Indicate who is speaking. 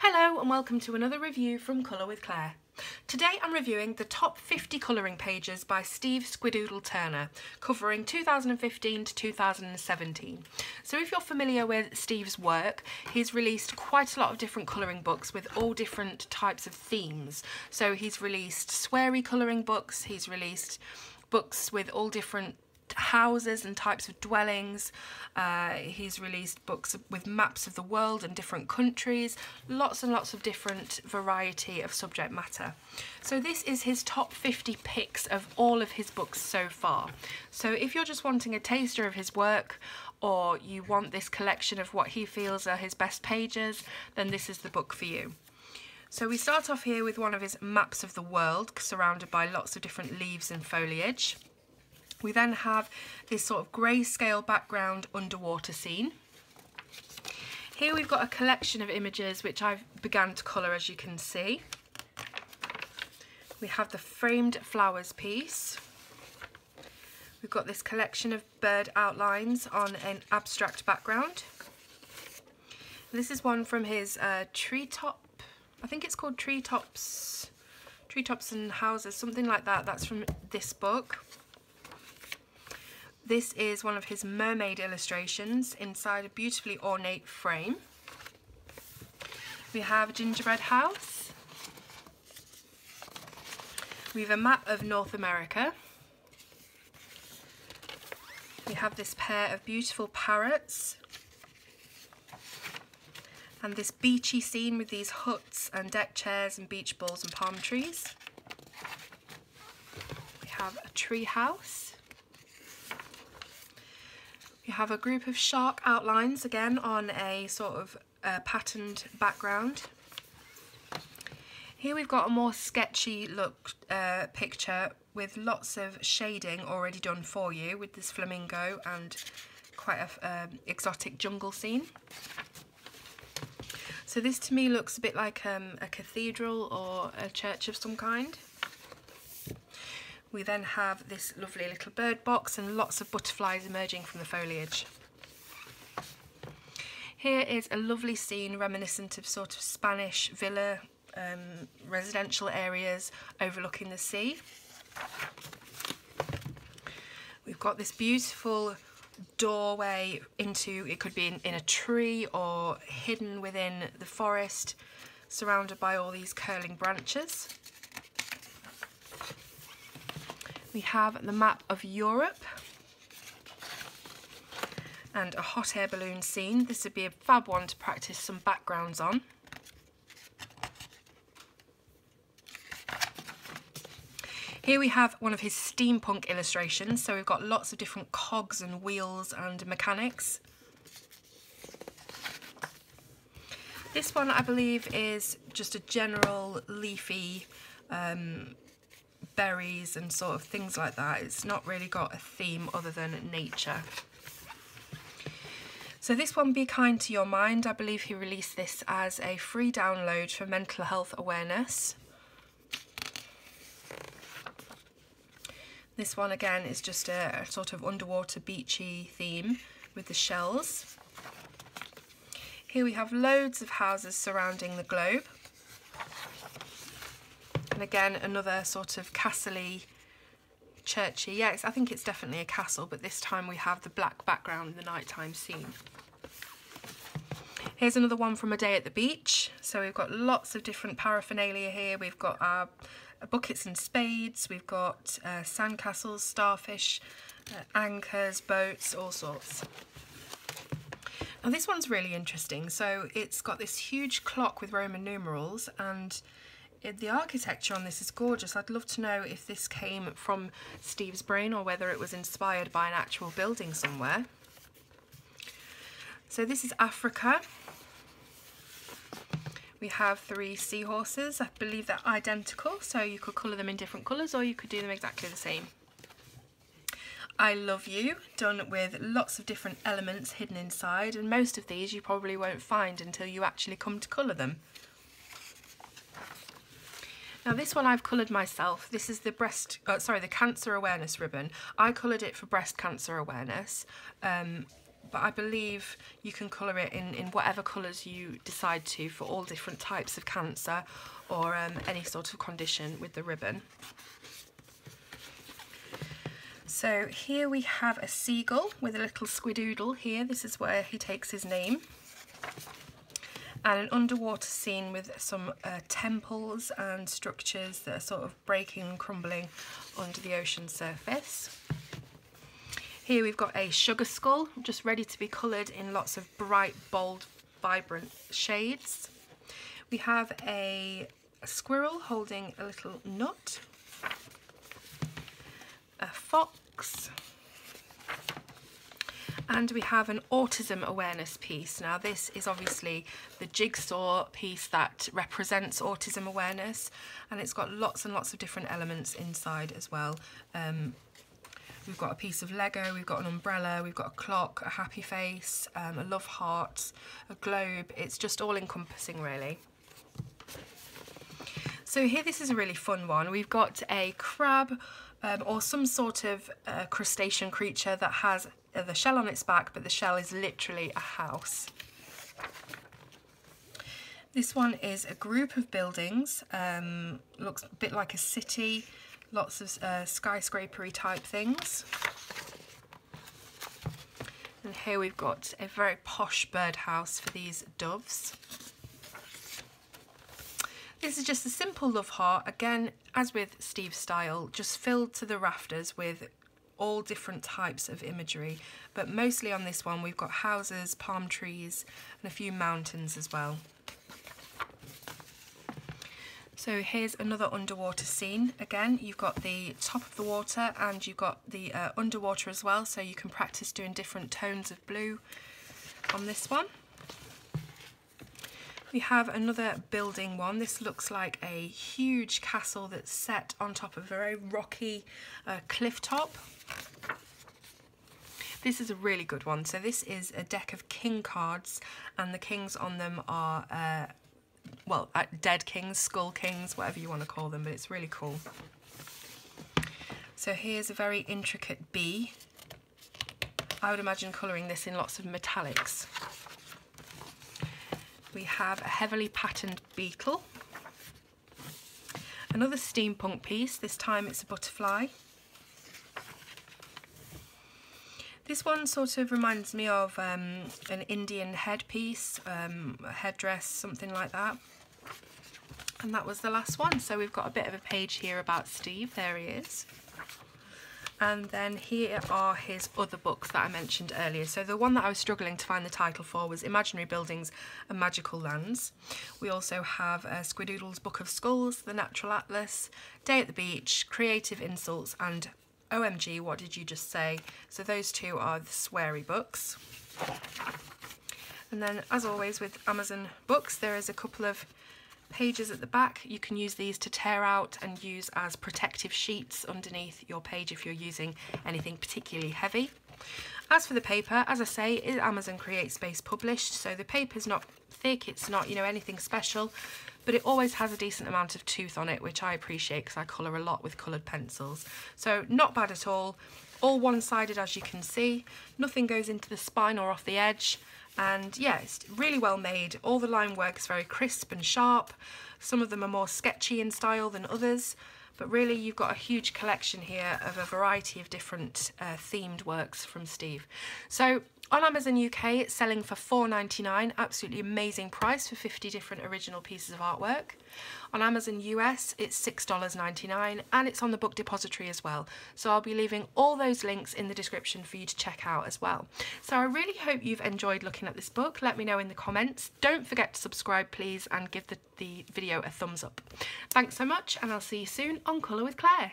Speaker 1: Hello and welcome to another review from Colour with Claire. Today I'm reviewing the top 50 colouring pages by Steve Squidoodle Turner, covering 2015 to 2017. So if you're familiar with Steve's work, he's released quite a lot of different colouring books with all different types of themes. So he's released sweary colouring books, he's released books with all different houses and types of dwellings. He's released books with maps of the world and different countries, lots and lots of different variety of subject matter. So this is his top 50 picks of all of his books so far. So if you're just wanting a taster of his work, or you want this collection of what he feels are his best pages, then this is the book for you. So we start off here with one of his maps of the world, surrounded by lots of different leaves and foliage. We then have this sort of grayscale background underwater scene. Here we've got a collection of images which I've begun to colour, as you can see. We have the framed flowers piece. We've got this collection of bird outlines on an abstract background. This is one from his treetop, I think it's called Treetops and Houses, something like that. That's from this book. This is one of his mermaid illustrations inside a beautifully ornate frame. We have a gingerbread house. We have a map of North America. We have this pair of beautiful parrots. And this beachy scene with these huts and deck chairs and beach balls and palm trees. We have a tree house. We have a group of shark outlines, again on a sort of patterned background. Here we've got a more sketchy look picture with lots of shading already done for you, with this flamingo and quite a exotic jungle scene. So this to me looks a bit like a cathedral or a church of some kind. We then have this lovely little bird box and lots of butterflies emerging from the foliage. Here is a lovely scene reminiscent of sort of Spanish villa residential areas overlooking the sea. We've got this beautiful doorway into, it could be in a tree or hidden within the forest, surrounded by all these curling branches. We have the map of Europe and a hot air balloon scene. This would be a fab one to practice some backgrounds on. Here we have one of his steampunk illustrations, so we've got lots of different cogs and wheels and mechanics. This one I believe is just a general leafy berries and sort of things like that. It's not really got a theme other than nature. So this one, Be Kind to Your Mind, I believe he released this as a free download for mental health awareness. This one again is just a sort of underwater beachy theme with the shells. Here we have loads of houses surrounding the globe. And again, another sort of castle-y, churchy. Yeah, I think it's definitely a castle, but this time we have the black background, the nighttime scene. Here's another one from A Day at the Beach. So we've got lots of different paraphernalia here. We've got our buckets and spades, we've got sandcastles, starfish, anchors, boats, all sorts. Now this one's really interesting. So it's got this huge clock with Roman numerals, and the architecture on this is gorgeous. I'd love to know if this came from Steve's brain or whether it was inspired by an actual building somewhere. So this is Africa. We have 3 seahorses. I believe they're identical, so you could colour them in different colours or you could do them exactly the same. I Love You, done with lots of different elements hidden inside, and most of these you probably won't find until you actually come to colour them. Now this one I've coloured myself. This is the the cancer awareness ribbon. I coloured it for breast cancer awareness. but I believe you can colour it in whatever colours you decide to for all different types of cancer or any sort of condition with the ribbon. So here we have a seagull with a little squidoodle here. This is where he takes his name. And an underwater scene with some temples and structures that are sort of breaking and crumbling under the ocean surface. Here we've got a sugar skull, just ready to be coloured in lots of bright, bold, vibrant shades. We have a squirrel holding a little nut, a fox, and we have an autism awareness piece. Now this is obviously the jigsaw piece that represents autism awareness, and it's got lots and lots of different elements inside as well. We've got a piece of Lego, we've got an umbrella, we've got a clock, a happy face, a love heart, a globe. It's just all encompassing really. So here, this is a really fun one. We've got a crab or some sort of crustacean creature that has the shell on its back, but the shell is literally a house. This one is a group of buildings, looks a bit like a city, lots of skyscrapery type things. And here we've got a very posh birdhouse for these doves. This is just a simple love heart, again, as with Steve's style, just filled to the rafters with all different types of imagery, but mostly on this one we've got houses, palm trees, and a few mountains as well. So here's another underwater scene. Again, you've got the top of the water and you've got the underwater as well, so you can practice doing different tones of blue on this one. We have another building one. This looks like a huge castle that's set on top of a very rocky cliff top. This is a really good one. So this is a deck of king cards, and the kings on them are well, dead kings, skull kings, whatever you want to call them, but it's really cool. So here's a very intricate bee. I would imagine colouring this in lots of metallics. We have a heavily patterned beetle. Another steampunk piece, this time it's a butterfly. This one sort of reminds me of an Indian headpiece, a headdress, something like that. And that was the last one. So we've got a bit of a page here about Steve, there he is. And then here are his other books that I mentioned earlier. So the one that I was struggling to find the title for was Imaginary Buildings and Magical Lands. We also have Squidoodle's Book of Skulls, The Natural Atlas, Day at the Beach, Creative Insults, and OMG, What Did You Just Say? So those two are the sweary books. And then, as always with Amazon books, there is a couple of pages at the back. You can use these to tear out and use as protective sheets underneath your page if you're using anything particularly heavy. As for the paper, as I say, it is Amazon CreateSpace published, so the paper's not thick, it's not, you know, anything special, but it always has a decent amount of tooth on it, which I appreciate because I colour a lot with coloured pencils. So not bad at all one-sided as you can see, nothing goes into the spine or off the edge. And yeah, it's really well made. All the line work is very crisp and sharp. Some of them are more sketchy in style than others, but really you've got a huge collection here of a variety of different themed works from Steve. So on Amazon UK, it's selling for £4.99, absolutely amazing price for 50 different original pieces of artwork. On Amazon US, it's $6.99, and it's on the book depository as well. So I'll be leaving all those links in the description for you to check out as well. So I really hope you've enjoyed looking at this book. Let me know in the comments. Don't forget to subscribe, please, and give the video a thumbs up. Thanks so much, and I'll see you soon on Colour with Claire.